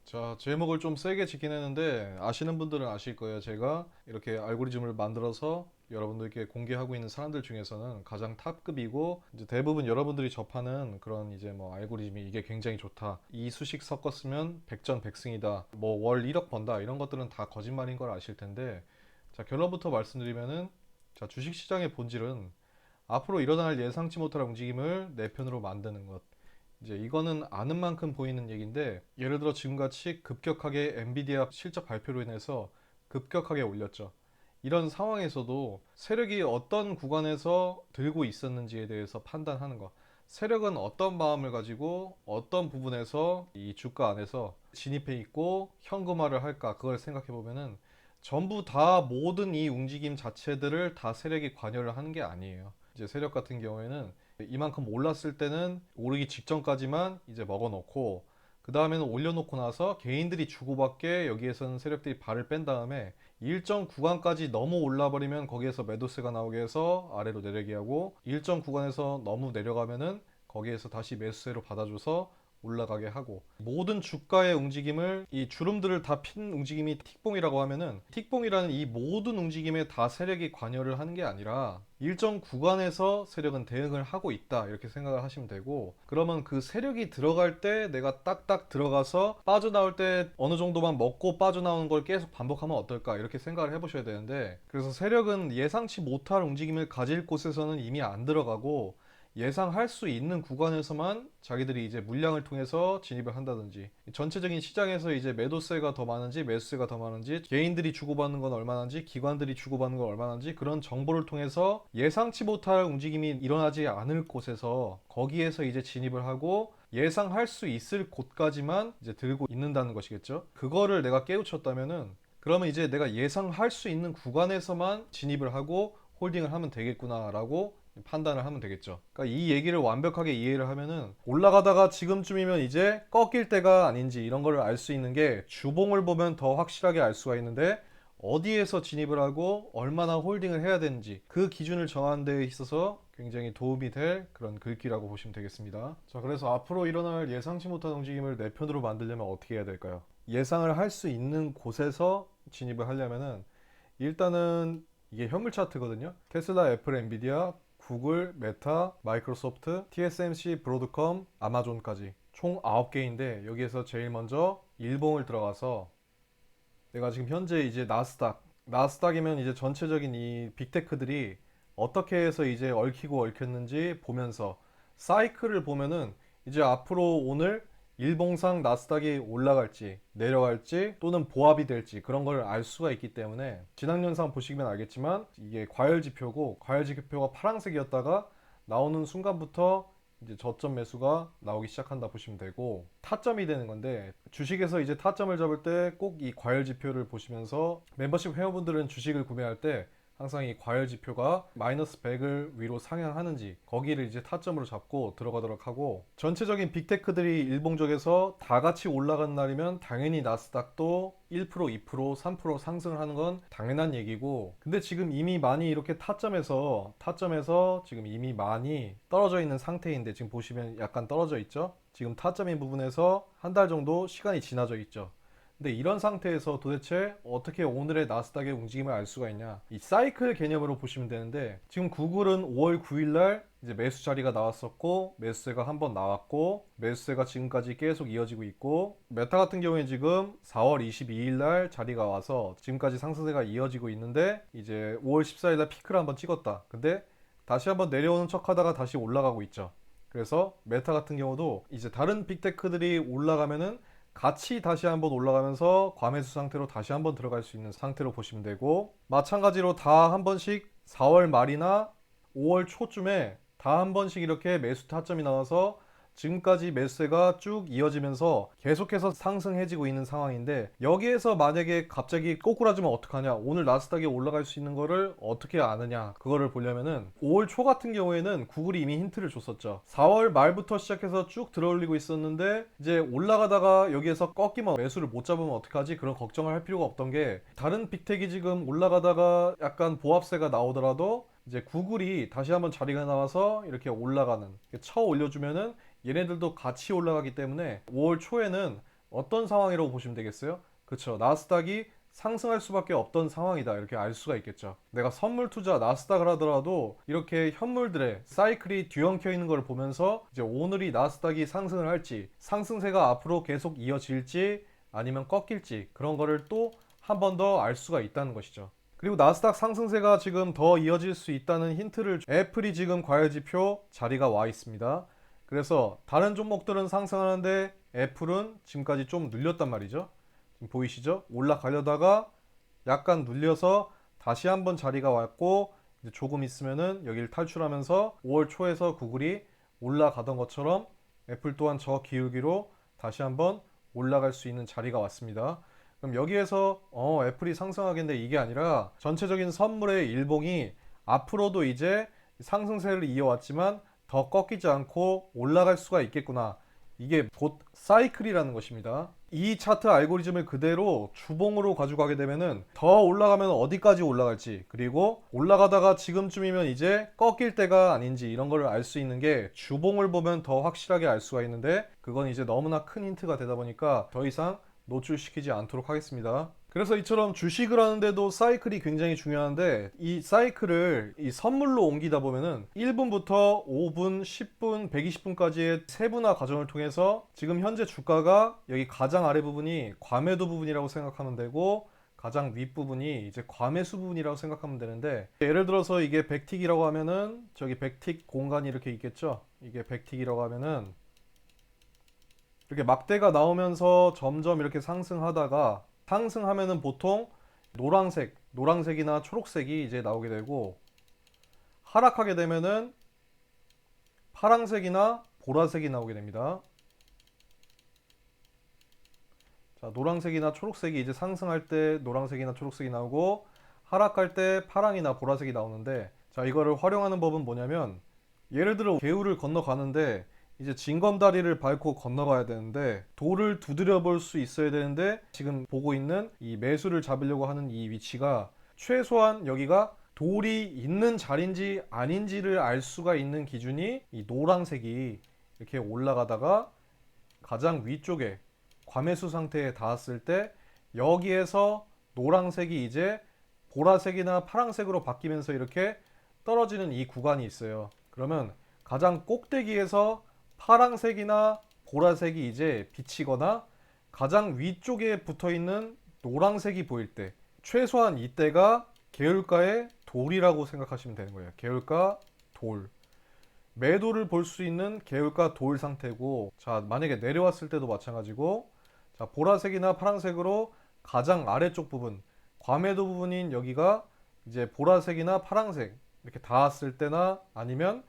자, 제목을 좀 세게 짓긴 했는데 아시는 분들은 아실 거예요. 제가 이렇게 알고리즘을 만들어서 여러분들께 공개하고 있는 사람들 중에서는 가장 탑급이고, 이제 대부분 여러분들이 접하는 그런 이제 뭐 알고리즘이 이게 굉장히 좋다, 이 수식 섞었으면 백전백승이다, 뭐 월 1억 번다, 이런 것들은 다 거짓말인 걸 아실 텐데, 자, 결론부터 말씀드리면은, 자, 주식시장의 본질은 앞으로 일어날 예상치 못할 움직임을 내 편으로 만드는 것. 이제 이거는 아는 만큼 보이는 얘기인데, 예를 들어 지금같이 급격하게 엔비디아 실적 발표로 인해서 급격하게 올렸죠. 이런 상황에서도 세력이 어떤 구간에서 들고 있었는지에 대해서 판단하는 거. 세력은 어떤 마음을 가지고 어떤 부분에서 이 주가 안에서 진입해 있고 현금화를 할까, 그걸 생각해 보면은 전부 다 모든 이 움직임 자체들을 다 세력이 관여를 하는 게 아니에요. 이제 세력 같은 경우에는 이만큼 올랐을 때는 오르기 직전까지만 이제 먹어놓고, 그 다음에는 올려놓고 나서 개인들이 주고받게 여기에서는 세력들이 발을 뺀 다음에 일정 구간까지 너무 올라버리면 거기에서 매도세가 나오게 해서 아래로 내리게 하고, 일정 구간에서 너무 내려가면은 거기에서 다시 매수세로 받아줘서 올라가게 하고, 모든 주가의 움직임을, 이 주름들을 다 핀 움직임이 틱봉이라고 하면은, 틱봉이라는 이 모든 움직임에 다 세력이 관여를 하는 게 아니라 일정 구간에서 세력은 대응을 하고 있다, 이렇게 생각을 하시면 되고, 그러면 그 세력이 들어갈 때 내가 딱딱 들어가서 빠져나올 때 어느 정도만 먹고 빠져나오는 걸 계속 반복하면 어떨까, 이렇게 생각을 해보셔야 되는데, 그래서 세력은 예상치 못할 움직임을 가질 곳에서는 이미 안 들어가고 예상할 수 있는 구간에서만 자기들이 이제 물량을 통해서 진입을 한다든지, 전체적인 시장에서 이제 매도세가 더 많은지 매수세가 더 많은지, 개인들이 주고받는 건 얼마나인지 기관들이 주고받는 건 얼마나인지, 그런 정보를 통해서 예상치 못할 움직임이 일어나지 않을 곳에서 거기에서 이제 진입을 하고 예상할 수 있을 곳까지만 이제 들고 있는다는 것이겠죠. 그거를 내가 깨우쳤다면은, 그러면 이제 내가 예상할 수 있는 구간에서만 진입을 하고 홀딩을 하면 되겠구나라고 판단을 하면 되겠죠. 그러니까 이 얘기를 완벽하게 이해를 하면은, 올라가다가 지금쯤이면 이제 꺾일 때가 아닌지 이런 걸 알 수 있는 게, 주봉을 보면 더 확실하게 알 수가 있는데, 어디에서 진입을 하고 얼마나 홀딩을 해야 되는지 그 기준을 정하는 데 있어서 굉장히 도움이 될 그런 글귀라고 보시면 되겠습니다. 자, 그래서 앞으로 일어날 예상치 못한 움직임을 내 편으로 만들려면 어떻게 해야 될까요? 예상을 할 수 있는 곳에서 진입을 하려면은, 일단은 이게 현물 차트거든요. 테슬라, 애플, 엔비디아, 구글, 메타, 마이크로소프트, TSMC, 브로드컴, 아마존까지 총 9개인데, 여기에서 제일 먼저 일봉을 들어가서, 내가 지금 현재 이제 나스닥이면 이제 전체적인 이 빅테크들이 어떻게 해서 이제 얽히고 얽혔는지 보면서 사이클을 보면은, 이제 앞으로 오늘 일봉상 나스닥이 올라갈지 내려갈지 또는 보합이 될지 그런 걸 알 수가 있기 때문에, 지난년상 보시면 알겠지만 이게 과열 지표고, 과열 지표가 파란색이었다가 나오는 순간부터 이제 저점 매수가 나오기 시작한다 보시면 되고, 타점이 되는 건데, 주식에서 이제 타점을 잡을 때 꼭 이 과열 지표를 보시면서, 멤버십 회원분들은 주식을 구매할 때 항상 이 과열 지표가 마이너스 100을 위로 상향하는지 거기를 이제 타점으로 잡고 들어가도록 하고, 전체적인 빅테크들이 일봉적에서 다 같이 올라간 날이면 당연히 나스닥도 1%, 2%, 3% 상승을 하는 건 당연한 얘기고, 근데 지금 이미 많이 이렇게 타점에서 지금 이미 많이 떨어져 있는 상태인데, 지금 보시면 약간 떨어져 있죠. 지금 타점인 부분에서 한 달 정도 시간이 지나져 있죠. 근데 이런 상태에서 도대체 어떻게 오늘의 나스닥의 움직임을 알 수가 있냐? 이 사이클 개념으로 보시면 되는데, 지금 구글은 5월 9일 날 이제 매수 자리가 나왔었고, 매수세가 한번 나왔고, 매수세가 지금까지 계속 이어지고 있고, 메타 같은 경우에 지금 4월 22일 날 자리가 와서 지금까지 상승세가 이어지고 있는데, 이제 5월 14일 날 피크를 한번 찍었다. 근데 다시 한번 내려오는 척 하다가 다시 올라가고 있죠. 그래서 메타 같은 경우도 이제 다른 빅테크들이 올라가면은 같이 다시 한번 올라가면서 과매수 상태로 다시 한번 들어갈 수 있는 상태로 보시면 되고, 마찬가지로 다 한 번씩 4월 말이나 5월 초쯤에 다 한 번씩 이렇게 매수 타점이 나와서 지금까지 매수세가 쭉 이어지면서 계속해서 상승해지고 있는 상황인데, 여기에서 만약에 갑자기 꼬꾸라지면 어떡하냐, 오늘 나스닥이 올라갈 수 있는 거를 어떻게 아느냐, 그거를 보려면은 5월 초 같은 경우에는 구글이 이미 힌트를 줬었죠. 4월 말부터 시작해서 쭉 들어올리고 있었는데, 이제 올라가다가 여기에서 꺾이면 매수를 못 잡으면 어떡하지, 그런 걱정을 할 필요가 없던 게, 다른 빅텍이 지금 올라가다가 약간 보합세가 나오더라도 이제 구글이 다시 한번 자리가 나와서 이렇게 올라가는, 쳐 올려주면은 얘네들도 같이 올라가기 때문에 5월 초에는 어떤 상황이라고 보시면 되겠어요? 그쵸. 나스닥이 상승할 수밖에 없던 상황이다. 이렇게 알 수가 있겠죠. 내가 선물 투자 나스닥을 하더라도 이렇게 현물들의 사이클이 뒤엉켜 있는 걸 보면서 이제 오늘이 나스닥이 상승을 할지, 상승세가 앞으로 계속 이어질지 아니면 꺾일지 그런 거를 또 한 번 더 알 수가 있다는 것이죠. 그리고 나스닥 상승세가 지금 더 이어질 수 있다는 힌트를 애플이 지금 과열지표 자리가 와 있습니다. 그래서 다른 종목들은 상승하는데 애플은 지금까지 좀 눌렸단 말이죠. 지금 보이시죠? 올라가려다가 약간 눌려서 다시 한번 자리가 왔고 이제 조금 있으면은 여기를 탈출하면서 5월 초에서 구글이 올라가던 것처럼 애플 또한 저 기울기로 다시 한번 올라갈 수 있는 자리가 왔습니다. 그럼 여기에서 애플이 상승하겠는데 이게 아니라 전체적인 선물의 일봉이 앞으로도 이제 상승세를 이어왔지만 더 꺾이지 않고 올라갈 수가 있겠구나. 이게 곧 사이클이라는 것입니다. 이 차트 알고리즘을 그대로 주봉으로 가져가게 되면은 더 올라가면 어디까지 올라갈지, 그리고 올라가다가 지금쯤이면 이제 꺾일 때가 아닌지 이런 걸 알 수 있는 게 주봉을 보면 더 확실하게 알 수가 있는데, 그건 이제 너무나 큰 힌트가 되다 보니까 더 이상 노출시키지 않도록 하겠습니다. 그래서 이처럼 주식을 하는데도 사이클이 굉장히 중요한데, 이 사이클을 이 선물로 옮기다 보면은 1분부터 5분, 10분, 120분까지의 세분화 과정을 통해서 지금 현재 주가가 여기 가장 아래 부분이 과매도 부분이라고 생각하면 되고, 가장 윗부분이 이제 과매수 부분이라고 생각하면 되는데, 예를 들어서 이게 백틱이라고 하면은 저기 백틱 공간이 이렇게 있겠죠. 이게 백틱이라고 하면은 이렇게 막대가 나오면서 점점 이렇게 상승하다가, 상승하면은 보통 노란색이나 초록색이 이제 나오게 되고, 하락하게 되면은 파란색이나 보라색이 나오게 됩니다. 자, 노란색이나 초록색이 이제 상승할 때 노란색이나 초록색이 나오고, 하락할 때 파랑이나 보라색이 나오는데, 자, 이거를 활용하는 법은 뭐냐면, 예를 들어 개울을 건너가는데 이제 징검다리를 밟고 건너가야 되는데 돌을 두드려 볼 수 있어야 되는데, 지금 보고 있는 이 매수를 잡으려고 하는 이 위치가 최소한 여기가 돌이 있는 자리인지 아닌지를 알 수가 있는 기준이 이 노란색이 이렇게 올라가다가 가장 위쪽에 과매수 상태에 닿았을 때, 여기에서 노란색이 이제 보라색이나 파란색으로 바뀌면서 이렇게 떨어지는 이 구간이 있어요. 그러면 가장 꼭대기에서 파란색이나 보라색이 이제 비치거나 가장 위쪽에 붙어 있는 노란색이 보일 때, 최소한 이때가 계율가의 돌이라고 생각하시면 되는 거예요. 계율가 돌. 매도를 볼 수 있는 계율가 돌 상태고, 자, 만약에 내려왔을 때도 마찬가지고, 자, 보라색이나 파란색으로 가장 아래쪽 부분, 과매도 부분인 여기가 이제 보라색이나 파란색 이렇게 닿았을 때나, 아니면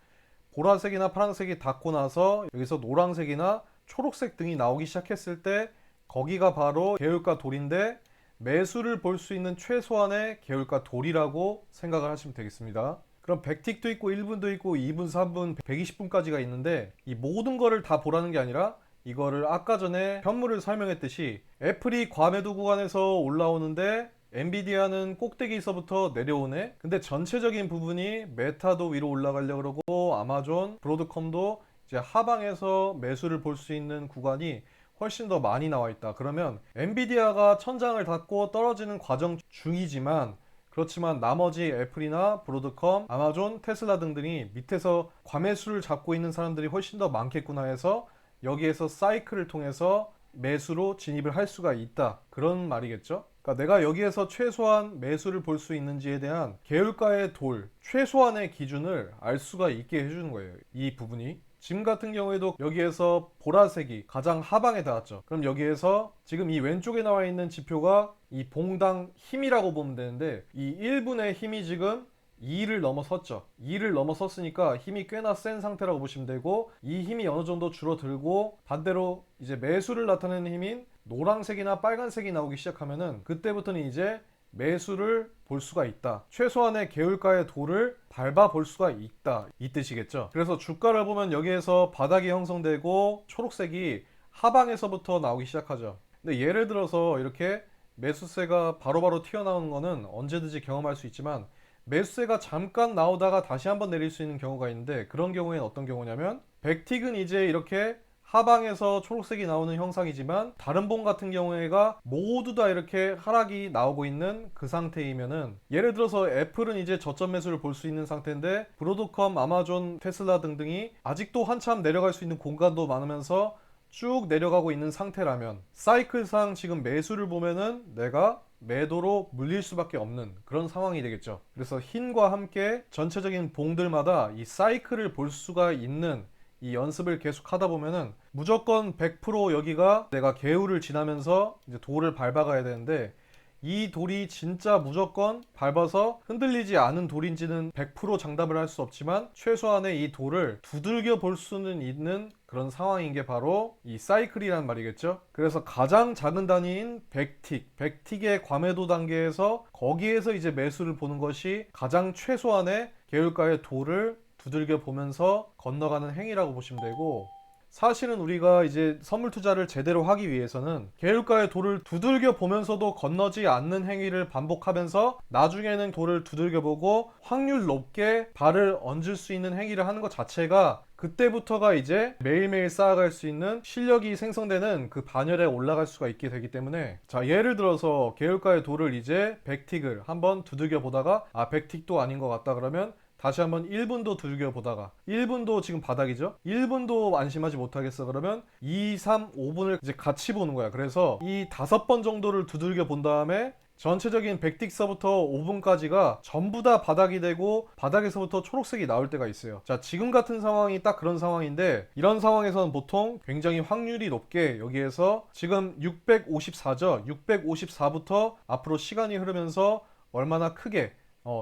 보라색이나 파란색이 닿고 나서 여기서 노란색이나 초록색 등이 나오기 시작했을 때, 거기가 바로 계율가 돌인데 매수를 볼 수 있는 최소한의 계율가 돌이라고 생각을 하시면 되겠습니다. 그럼 100틱도 있고 1분도 있고 2분, 3분, 120분까지가 있는데, 이 모든 거를 다 보라는 게 아니라 이거를 아까 전에 현물을 설명했듯이 애플이 과매도 구간에서 올라오는데 엔비디아는 꼭대기에서부터 내려오네. 근데 전체적인 부분이 메타도 위로 올라가려고 그러고 아마존, 브로드컴도 이제 하방에서 매수를 볼 수 있는 구간이 훨씬 더 많이 나와 있다. 그러면 엔비디아가 천장을 닫고 떨어지는 과정 중이지만, 그렇지만 나머지 애플이나 브로드컴, 아마존, 테슬라 등등이 밑에서 과매수를 잡고 있는 사람들이 훨씬 더 많겠구나 해서 여기에서 사이클을 통해서 매수로 진입을 할 수가 있다. 그런 말이겠죠. 그러니까 내가 여기에서 최소한 매수를 볼 수 있는지에 대한 계율가의 돌, 최소한의 기준을 알 수가 있게 해주는 거예요. 이 부분이. 지금 같은 경우에도 여기에서 보라색이 가장 하방에 닿았죠. 그럼 여기에서 지금 이 왼쪽에 나와 있는 지표가 이 봉당 힘이라고 보면 되는데, 이 1분의 힘이 지금 2를 넘어섰죠. 2를 넘어섰으니까 힘이 꽤나 센 상태라고 보시면 되고, 이 힘이 어느 정도 줄어들고 반대로 이제 매수를 나타내는 힘인 노란색이나 빨간색이 나오기 시작하면은 그때부터는 이제 매수를 볼 수가 있다. 최소한의 계율가의 도를 밟아 볼 수가 있다. 이 뜻이겠죠. 그래서 주가를 보면 여기에서 바닥이 형성되고 초록색이 하방에서부터 나오기 시작하죠. 근데 예를 들어서 이렇게 매수세가 바로바로 튀어나오는 거는 언제든지 경험할 수 있지만, 매수세가 잠깐 나오다가 다시 한번 내릴 수 있는 경우가 있는데, 그런 경우에는 어떤 경우냐면 백틱은 이제 이렇게 하방에서 초록색이 나오는 형상이지만 다른 봉 같은 경우에가 모두 다 이렇게 하락이 나오고 있는 그 상태이면은, 예를 들어서 애플은 이제 저점 매수를 볼 수 있는 상태인데 브로드컴, 아마존, 테슬라 등등이 아직도 한참 내려갈 수 있는 공간도 많으면서 쭉 내려가고 있는 상태라면, 사이클상 지금 매수를 보면은 내가 매도로 물릴 수밖에 없는 그런 상황이 되겠죠. 그래서 흰과 함께 전체적인 봉들마다 이 사이클을 볼 수가 있는 이 연습을 계속 하다 보면은 무조건 100% 여기가 내가 개울을 지나면서 이제 돌을 밟아가야 되는데, 이 돌이 진짜 무조건 밟아서 흔들리지 않은 돌인지는 100% 장담을 할 수 없지만 최소한의 이 돌을 두들겨 볼 수는 있는 그런 상황인 게 바로 이 사이클이란 말이겠죠. 그래서 가장 작은 단위인 100틱의 과매도 단계에서, 거기에서 이제 매수를 보는 것이 가장 최소한의 계율가의 돌을 두들겨 보면서 건너가는 행위라고 보시면 되고, 사실은 우리가 이제 선물 투자를 제대로 하기 위해서는 계율가의 돌을 두들겨 보면서도 건너지 않는 행위를 반복하면서 나중에는 돌을 두들겨 보고 확률 높게 발을 얹을 수 있는 행위를 하는 것 자체가, 그때부터가 이제 매일매일 쌓아갈 수 있는 실력이 생성되는 그 반열에 올라갈 수가 있게 되기 때문에, 자, 예를 들어서 계율가의 돌을 이제 100틱을 한번 두들겨 보다가 100틱도 아닌 것 같다 그러면 다시 한번 1분도 두들겨 보다가, 1분도 지금 바닥이죠? 1분도 안심하지 못하겠어 그러면 2, 3, 5분을 이제 같이 보는 거야. 그래서 이 5번 정도를 두들겨 본 다음에 전체적인 100틱서부터 5분까지가 전부 다 바닥이 되고 바닥에서부터 초록색이 나올 때가 있어요. 자, 지금 같은 상황이 딱 그런 상황인데, 이런 상황에서는 보통 굉장히 확률이 높게 여기에서 지금 654죠? 654부터 앞으로 시간이 흐르면서 얼마나 크게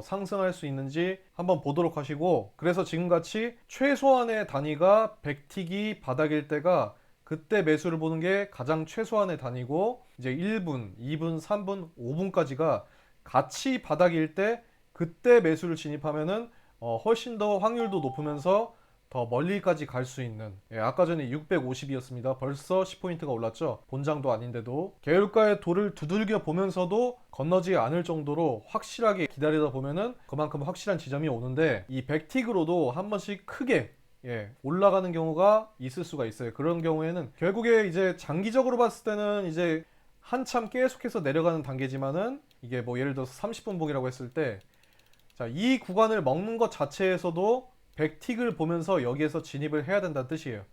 상승할 수 있는지 한번 보도록 하시고, 그래서 지금같이 최소한의 단위가 100틱이 바닥일 때가, 그때 매수를 보는 게 가장 최소한의 단위고, 이제 1분, 2분, 3분, 5분까지가 같이 바닥일 때 그때 매수를 진입하면은 훨씬 더 확률도 높으면서 더 멀리까지 갈 수 있는, 아까 전에 650이었습니다. 벌써 10포인트가 올랐죠. 본장도 아닌데도 계율가의 돌을 두들겨 보면서도 건너지 않을 정도로 확실하게 기다리다 보면은 그만큼 확실한 지점이 오는데, 이 100틱으로도 한 번씩 크게 올라가는 경우가 있을 수가 있어요. 그런 경우에는 결국에 이제 장기적으로 봤을 때는 이제 한참 계속해서 내려가는 단계지만은, 이게 뭐 예를 들어서 30분 봉이라고 했을 때, 자, 이 구간을 먹는 것 자체에서도 100틱을 보면서 여기에서 진입을 해야 된다는 뜻이에요.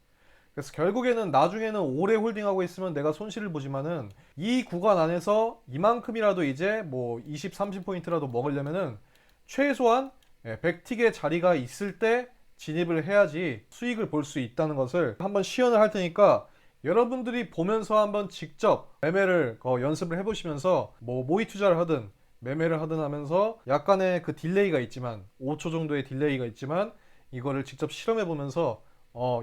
그래서 결국에는 나중에는 오래 홀딩하고 있으면 내가 손실을 보지만은, 이 구간 안에서 이만큼이라도 이제 뭐 20, 30포인트라도 먹으려면은 최소한 100틱의 자리가 있을 때 진입을 해야지 수익을 볼 수 있다는 것을 한번 시연을 할 테니까, 여러분들이 보면서 한번 직접 매매를 연습을 해보시면서, 뭐 모의 투자를 하든 매매를 하든 하면서 약간의 그 딜레이가 있지만, 5초 정도의 딜레이가 있지만 이거를 직접 실험해 보면서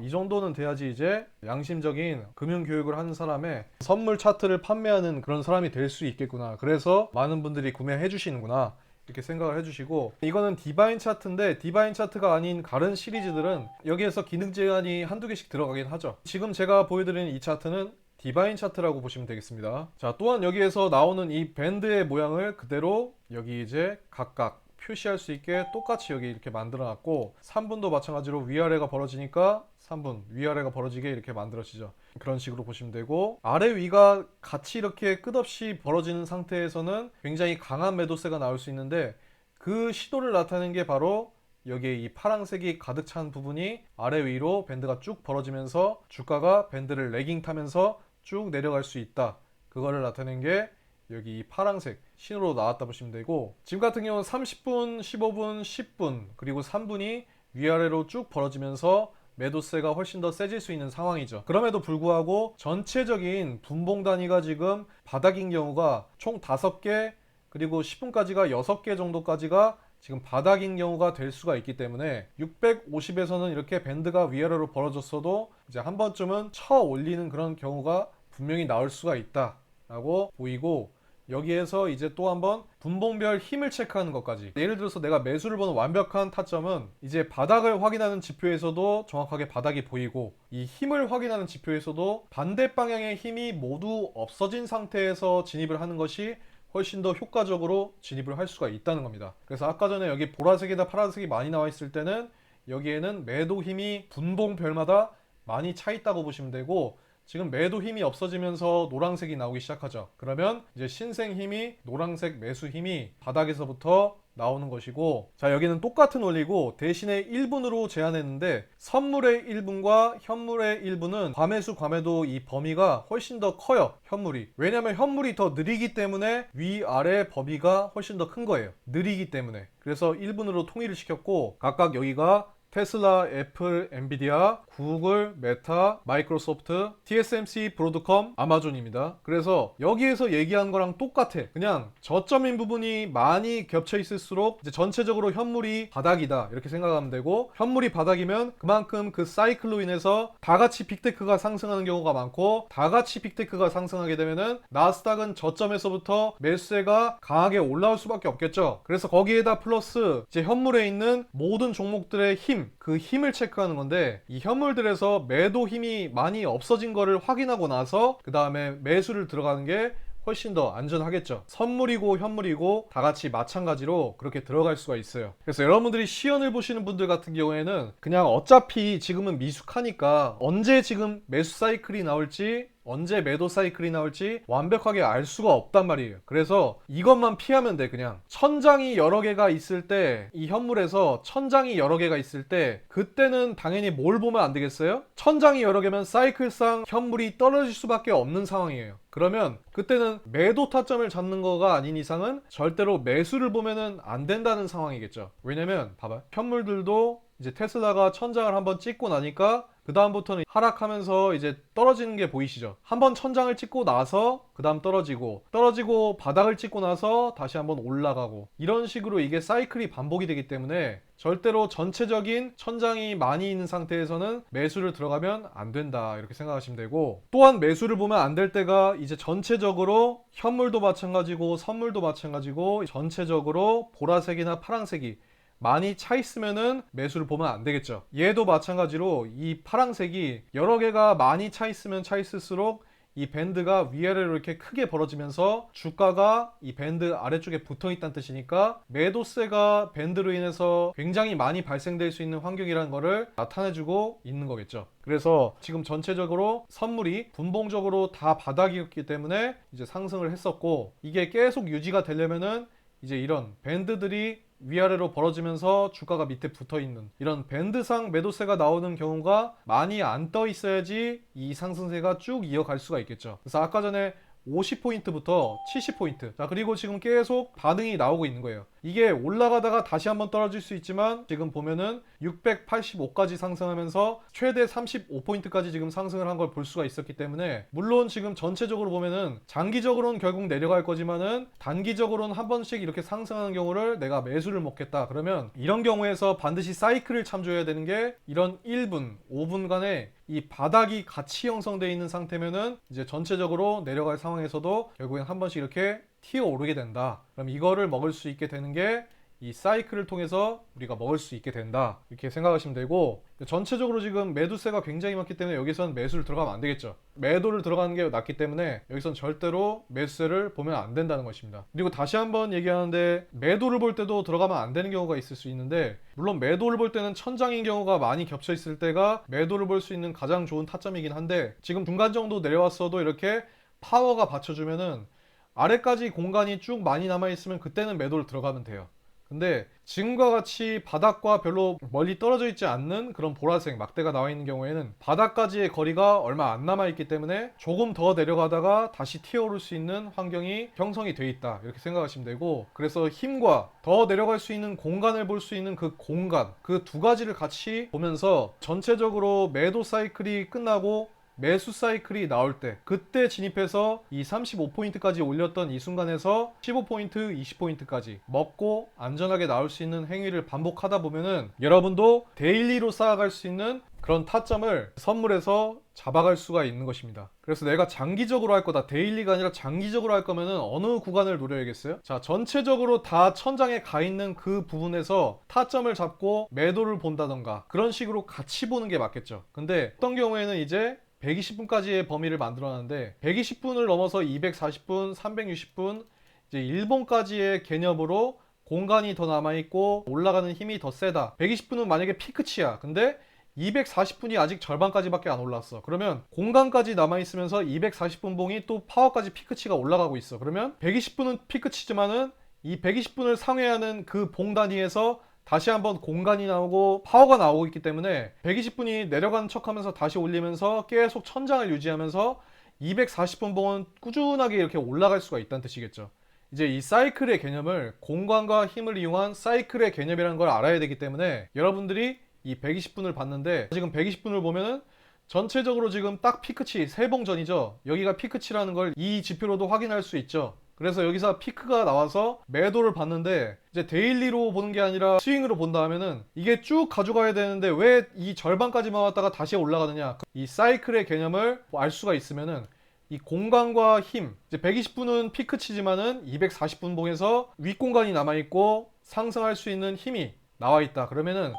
이 정도는 돼야지 이제 양심적인 금융 교육을 하는 사람의 선물 차트를 판매하는 그런 사람이 될 수 있겠구나, 그래서 많은 분들이 구매해 주시는구나, 이렇게 생각을 해주시고, 이거는 디바인 차트인데 디바인 차트가 아닌 다른 시리즈들은 여기에서 기능 제한이 한두 개씩 들어가긴 하죠. 지금 제가 보여드리는 이 차트는 디바인 차트라고 보시면 되겠습니다. 자, 또한 여기에서 나오는 이 밴드의 모양을 그대로 여기 이제 각각 표시할 수 있게 똑같이 여기 이렇게 만들어 놨고, 3분도 마찬가지로 위아래가 벌어지니까 3분 위아래가 벌어지게 이렇게 만들어지죠. 그런 식으로 보시면 되고, 아래 위가 같이 이렇게 끝없이 벌어지는 상태에서는 굉장히 강한 매도세가 나올 수 있는데, 그 시도를 나타내는 게 바로 여기에 이 파란색이 가득 찬 부분이 아래 위로 밴드가 쭉 벌어지면서 주가가 밴드를 레깅 타면서 쭉 내려갈 수 있다, 그거를 나타낸 게 여기 이 파란색 신호로 나왔다 보시면 되고, 지금 같은 경우는 30분, 15분, 10분 그리고 3분이 위아래로 쭉 벌어지면서 매도세가 훨씬 더 세질 수 있는 상황이죠. 그럼에도 불구하고 전체적인 분봉 단위가 지금 바닥인 경우가 총 5개, 그리고 10분까지가 6개 정도까지가 지금 바닥인 경우가 될 수가 있기 때문에, 650에서는 이렇게 밴드가 위아래로 벌어졌어도 이제 한 번쯤은 쳐 올리는 그런 경우가 분명히 나올 수가 있다 라고 보이고, 여기에서 이제 또 한번 분봉별 힘을 체크하는 것까지, 예를 들어서 내가 매수를 보는 완벽한 타점은 이제 바닥을 확인하는 지표에서도 정확하게 바닥이 보이고, 이 힘을 확인하는 지표에서도 반대 방향의 힘이 모두 없어진 상태에서 진입을 하는 것이 훨씬 더 효과적으로 진입을 할 수가 있다는 겁니다. 그래서 아까 전에 여기 보라색이나 파란색이 많이 나와 있을 때는 여기에는 매도 힘이 분봉별마다 많이 차 있다고 보시면 되고, 지금 매도 힘이 없어지면서 노란색이 나오기 시작하죠. 그러면 이제 신생 힘이, 노란색 매수 힘이 바닥에서부터 나오는 것이고, 자, 여기는 똑같은 원리고 대신에 1분으로 제한했는데 선물의 1분과 현물의 1분은 과매수 과매도 이 범위가 훨씬 더 커요. 현물이. 왜냐면 현물이 더 느리기 때문에 위아래 범위가 훨씬 더 큰 거예요. 느리기 때문에. 그래서 1분으로 통일을 시켰고, 각각 여기가 테슬라, 애플, 엔비디아, 구글, 메타, 마이크로소프트, TSMC, 브로드컴, 아마존입니다. 그래서 여기에서 얘기한 거랑 똑같아. 그냥 저점인 부분이 많이 겹쳐 있을수록 이제 전체적으로 현물이 바닥이다 이렇게 생각하면 되고, 현물이 바닥이면 그만큼 그 사이클로 인해서 다 같이 빅테크가 상승하는 경우가 많고, 다 같이 빅테크가 상승하게 되면은 나스닥은 저점에서부터 매수세가 강하게 올라올 수밖에 없겠죠. 그래서 거기에다 플러스 이제 현물에 있는 모든 종목들의 힘, 그 힘을 체크하는 건데, 이 현물들에서 매도 힘이 많이 없어진 거를 확인하고 나서 그 다음에 매수를 들어가는 게 훨씬 더 안전하겠죠. 선물이고 현물이고 다 같이 마찬가지로 그렇게 들어갈 수가 있어요. 그래서 여러분들이 시연을 보시는 분들 같은 경우에는 그냥 어차피 지금은 미숙하니까 언제 지금 매수 사이클이 나올지, 언제 매도 사이클이 나올지 완벽하게 알 수가 없단 말이에요. 그래서 이것만 피하면 돼. 그냥 천장이 여러 개가 있을 때, 이 현물에서 천장이 여러 개가 있을 때 그때는 당연히 뭘 보면 안 되겠어요? 천장이 여러 개면 사이클상 현물이 떨어질 수밖에 없는 상황이에요. 그러면 그때는 매도 타점을 잡는 거가 아닌 이상은 절대로 매수를 보면은 안 된다는 상황이겠죠. 왜냐면 봐봐, 현물들도 이제 테슬라가 천장을 한번 찍고 나니까 그 다음부터는 하락하면서 이제 떨어지는 게 보이시죠? 한번 천장을 찍고 나서 그 다음 떨어지고 바닥을 찍고 나서 다시 한번 올라가고, 이런 식으로 이게 사이클이 반복이 되기 때문에 절대로 전체적인 천장이 많이 있는 상태에서는 매수를 들어가면 안 된다 이렇게 생각하시면 되고, 또한 매수를 보면 안 될 때가 이제 전체적으로 현물도 마찬가지고 선물도 마찬가지고 전체적으로 보라색이나 파란색이 많이 차 있으면은 매수를 보면 안 되겠죠. 얘도 마찬가지로 이 파란색이 여러 개가 많이 차 있으면 차 있을수록 이 밴드가 위아래로 이렇게 크게 벌어지면서 주가가 이 밴드 아래쪽에 붙어 있다는 뜻이니까 매도세가 밴드로 인해서 굉장히 많이 발생될 수 있는 환경이라는 거를 나타내주고 있는 거겠죠. 그래서 지금 전체적으로 선물이 분봉적으로 다 바닥이었기 때문에 이제 상승을 했었고, 이게 계속 유지가 되려면은 이제 이런 밴드들이 위아래로 벌어지면서 주가가 밑에 붙어있는 이런 밴드상 매도세가 나오는 경우가 많이 안 떠 있어야지 이 상승세가 쭉 이어갈 수가 있겠죠. 그래서 아까 전에 50포인트부터 70포인트, 자 그리고 지금 계속 반응이 나오고 있는 거예요. 이게 올라가다가 다시 한번 떨어질 수 있지만 지금 보면은 685까지 상승하면서 최대 35포인트까지 지금 상승을 한 걸 볼 수가 있었기 때문에, 물론 지금 전체적으로 보면은 장기적으로는 결국 내려갈 거지만은 단기적으로는 한 번씩 이렇게 상승하는 경우를 내가 매수를 먹겠다 그러면, 이런 경우에서 반드시 사이클을 참조해야 되는 게, 이런 1분, 5분간의 이 바닥이 같이 형성되어 있는 상태면은 이제 전체적으로 내려갈 상황에서도 결국엔 한 번씩 이렇게 튀어 오르게 된다. 그럼 이거를 먹을 수 있게 되는 게 이 사이클을 통해서 우리가 먹을 수 있게 된다 이렇게 생각하시면 되고, 전체적으로 지금 매도세가 굉장히 많기 때문에 여기선 매수를 들어가면 안 되겠죠. 매도를 들어가는 게 낫기 때문에 여기선 절대로 매수세를 보면 안 된다는 것입니다. 그리고 다시 한번 얘기하는데, 매도를 볼 때도 들어가면 안 되는 경우가 있을 수 있는데, 물론 매도를 볼 때는 천장인 경우가 많이 겹쳐 있을 때가 매도를 볼 수 있는 가장 좋은 타점이긴 한데, 지금 중간 정도 내려왔어도 이렇게 파워가 받쳐주면은 아래까지 공간이 쭉 많이 남아있으면 그때는 매도를 들어가면 돼요. 근데 지금과 같이 바닥과 별로 멀리 떨어져 있지 않는 그런 보라색 막대가 나와 있는 경우에는 바닥까지의 거리가 얼마 안 남아 있기 때문에 조금 더 내려가다가 다시 튀어오를 수 있는 환경이 형성이 돼 있다 이렇게 생각하시면 되고, 그래서 힘과 더 내려갈 수 있는 공간을 볼 수 있는 그 공간, 그 두 가지를 같이 보면서 전체적으로 매도 사이클이 끝나고 매수 사이클이 나올 때 그때 진입해서 이 35포인트까지 올렸던 이 순간에서 15포인트, 20포인트까지 먹고 안전하게 나올 수 있는 행위를 반복하다 보면은 여러분도 데일리로 쌓아갈 수 있는 그런 타점을 선물에서 잡아갈 수가 있는 것입니다. 그래서 내가 장기적으로 할 거다, 데일리가 아니라 장기적으로 할 거면은 어느 구간을 노려야겠어요? 자, 전체적으로 다 천장에 가 있는 그 부분에서 타점을 잡고 매도를 본다던가 그런 식으로 같이 보는 게 맞겠죠. 근데 어떤 경우에는 이제 120분까지의 범위를 만들어놨는데 120분을 넘어서 240분, 360분, 이제 1분까지의 개념으로 공간이 더 남아있고 올라가는 힘이 더 세다. 120분은 만약에 피크치야. 근데 240분이 아직 절반까지밖에 안 올랐어. 그러면 공간까지 남아있으면서 240분 봉이 또 파워까지 피크치가 올라가고 있어. 그러면 120분은 피크치지만은 이 120분을 상회하는 그 봉 단위에서 다시 한번 공간이 나오고 파워가 나오고 있기 때문에 120분이 내려가는 척하면서 다시 올리면서 계속 천장을 유지하면서 240분 봉은 꾸준하게 이렇게 올라갈 수가 있다는 뜻이겠죠. 이제 이 사이클의 개념을 공간과 힘을 이용한 사이클의 개념이라는 걸 알아야 되기 때문에 여러분들이 이 120분을 봤는데 지금 120분을 보면은 전체적으로 지금 딱 피크치 3봉 전이죠. 여기가 피크치라는 걸 이 지표로도 확인할 수 있죠. 그래서 여기서 피크가 나와서 매도를 봤는데 이제 데일리로 보는 게 아니라 스윙으로 본다 하면은 이게 쭉 가져가야 되는데 왜 이 절반까지만 왔다가 다시 올라가느냐. 이 사이클의 개념을 알 수가 있으면은 이 공간과 힘, 이제 120분은 피크치지만은 240분 봉에서 윗공간이 남아있고 상승할 수 있는 힘이 나와있다. 그러면은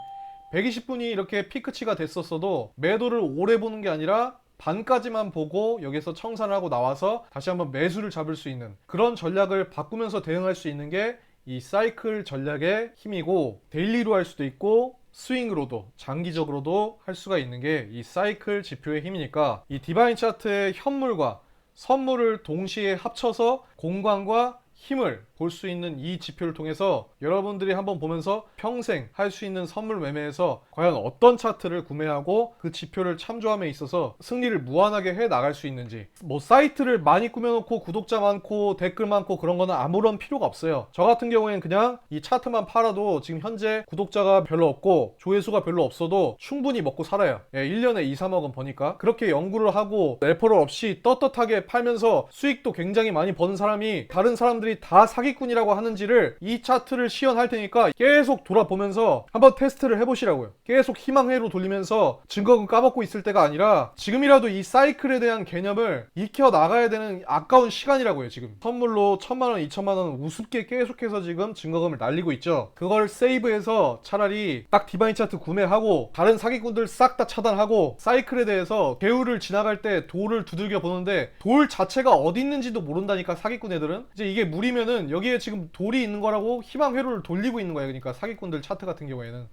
120분이 이렇게 피크치가 됐었어도 매도를 오래 보는 게 아니라 반까지만 보고 여기서 청산을 하고 나와서 다시 한번 매수를 잡을 수 있는 그런 전략을 바꾸면서 대응할 수 있는 게 이 사이클 전략의 힘이고 데일리로 할 수도 있고 스윙으로도 장기적으로도 할 수가 있는 게 이 사이클 지표의 힘이니까 이 디바인 차트의 현물과 선물을 동시에 합쳐서 공간과 힘을 볼 수 있는 이 지표를 통해서 여러분들이 한번 보면서 평생 할 수 있는 선물 매매에서 과연 어떤 차트를 구매하고 그 지표를 참조함에 있어서 승리를 무한하게 해 나갈 수 있는지, 뭐 사이트를 많이 꾸며놓고 구독자 많고 댓글 많고 그런 거는 아무런 필요가 없어요. 저 같은 경우에는 그냥 이 차트만 팔아도 지금 현재 구독자가 별로 없고 조회수가 별로 없어도 충분히 먹고 살아요. 1년에 2, 3억은 버니까. 그렇게 연구를 하고 레퍼럴 없이 떳떳하게 팔면서 수익도 굉장히 많이 버는 사람이 다른 사람들이 다 사기꾼이라고 하는지를 이 차트를 시연할 테니까 계속 돌아보면서 한번 테스트를 해보시라고요. 계속 희망회로 돌리면서 증거금 까먹고 있을 때가 아니라 지금이라도 이 사이클에 대한 개념을 익혀 나가야 되는 아까운 시간이라고요. 지금 선물로 1000만원 2천만원 우습게 계속해서 지금 증거금을 날리고 있죠. 그걸 세이브해서 차라리 딱 디바인 차트 구매하고 다른 사기꾼들 싹 다 차단하고 사이클에 대해서 개울을 지나갈 때 돌을 두들겨 보는데 돌 자체가 어디 있는지도 모른다니까. 사기꾼 애들은 이제 이게 물이면은 여기에 지금 돌이 있는 거라고 희망 회로를 돌리고 있는 거예요. 그러니까 사기꾼들 차트 같은 경우에는